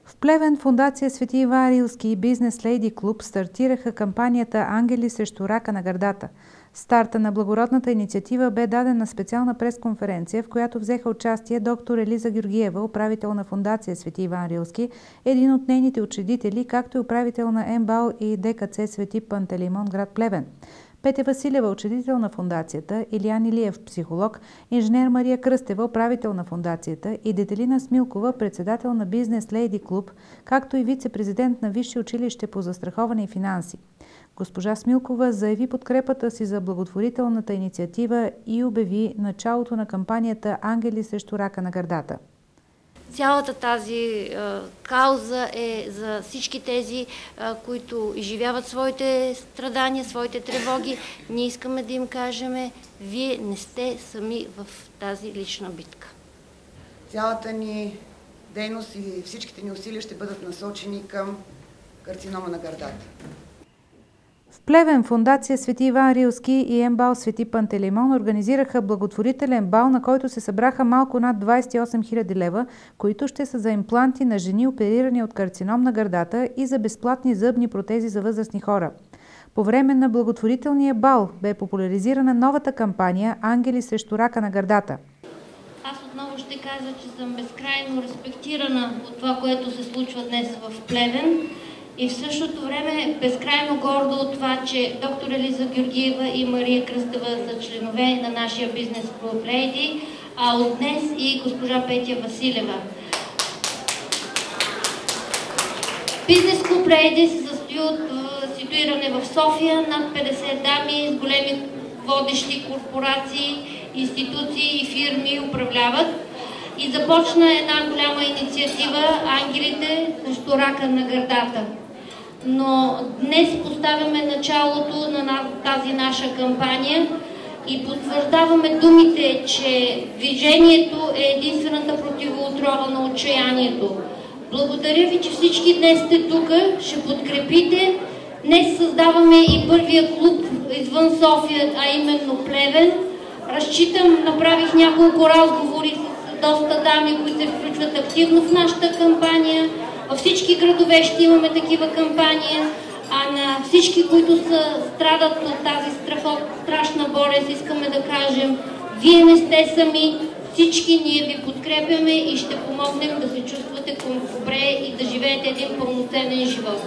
В Плевен фондация Свети Иван Рилски и Бизнес Лейди Клуб стартираха кампанията "Ангели срещу рака на гърдата". Старта на благородната инициатива бе даден на специална пресконференция, в която взеха участие доктор Елиза Георгиева, управител на фондация Свети Иван Рилски, един от нейните учредители, както и управител на МБАЛ и ДКЦ Свети Пантелеймон, град Плевен. Петя Василева, учредител на фондацията, Илиян Илиев, психолог, инженер Мария Кръстева, управител на фондацията и Детелина Смилкова, председател на Бизнес Лейди Клуб, както и вице-президент на Висше училище по застраховане и финанси. Госпожа Смилкова заяви подкрепата си за благотворителната инициатива и обяви началото на кампанията "Ангели срещу рака на гърдата". Цялата тази кауза е за всички тези, които изживяват своите страдания, своите тревоги. Ние искаме да им кажем: вие не сте сами в тази лична битка. Цялата ни дейност и всичките ни усилия ще бъдат насочени към карцинома на гърдата. В Плевен фондация Свети Иван Рилски и МБАЛ Свети Пантелеймон организираха благотворителен бал, на който се събраха малко над 28 000 лева, които ще са за импланти на жени, оперирани от карцином на гърдата, и за безплатни зъбни протези за възрастни хора. По време на благотворителния бал бе популяризирана новата кампания "Ангели срещу рака на гърдата". Аз отново ще кажа, че съм безкрайно респектирана от това, което се случва днес в Плевен. И в същото време безкрайно горда от това, че доктор Елиза Георгиева и Мария Кръстева са членове на нашия Бизнес Клуб Лейди, а от днес и госпожа Петя Василева. Бизнес Клуб Лейди се състои от ситуиране в София, над 50 дами с големи водещи корпорации, институции и фирми управляват. И започна една голяма инициатива "Ангелите срещу рака на гърдата". Но днес поставяме началото на тази наша кампания и потвърждаваме думите, че движението е единствената противоотрова на отчаянието. Благодаря ви, че всички днес сте тук, ще подкрепите. Днес създаваме и първия клуб извън София, а именно Плевен. Разчитам, направих няколко разговори с доста дами, които се включват активно в нашата кампания. Във всички градове ще имаме такива кампании, а на всички, които страдат от тази страшна болест, искаме да кажем: вие не сте сами, всички ние ви подкрепяме и ще помогнем да се чувствате добре и да живеете един пълноценен живот.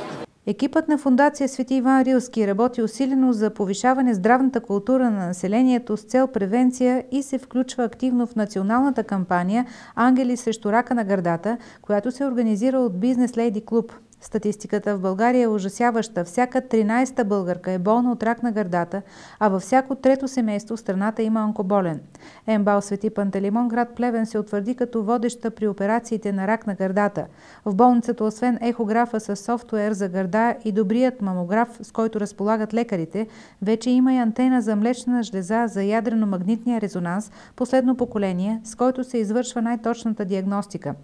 Екипът на фондация Свети Иван Рилски работи усилено за повишаване здравната култура на населението с цел превенция и се включва активно в националната кампания "Ангели срещу рака на гърдата", която се организира от Бизнес Лейди Клуб. Статистиката в България е ужасяваща. Всяка 13-та българка е болна от рак на гърдата, а във всяко трето семейство в страната има онкоболен. МБАЛ Свети Пантелеймон, град Плевен, се утвърди като водеща при операциите на рак на гърдата. В болницата, освен ехографа с софтуер за гърда и добрият мамограф, с който разполагат лекарите, вече има и антена за млечна жлеза за ядрено-магнитния резонанс, последно поколение, с който се извършва най-точната диагностика.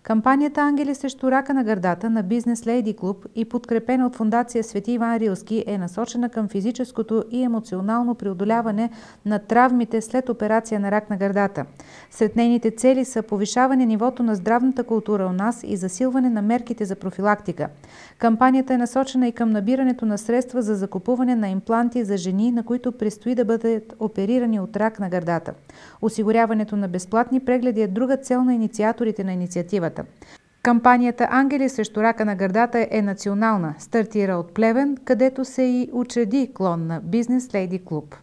Кампанията "Ангели срещу рака на гърдата" на Бизнес Лейди Клуб и подкрепена от фондация Свети Иван Рилски е насочена към физическото и емоционално преодоляване на травмите след операция на рак на гърдата. Сред нейните цели са повишаване нивото на здравната култура у нас и засилване на мерките за профилактика. Кампанията е насочена и към набирането на средства за закупуване на импланти за жени, на които предстои да бъдат оперирани от рак на гърдата. Осигуряването на безплатни прегледи е друга цел на инициаторите на инициативата. Кампанията "Ангели срещу рака на гърдата" е национална. Стартира от Плевен, където се и учреди клон на Бизнес Лейди Клуб.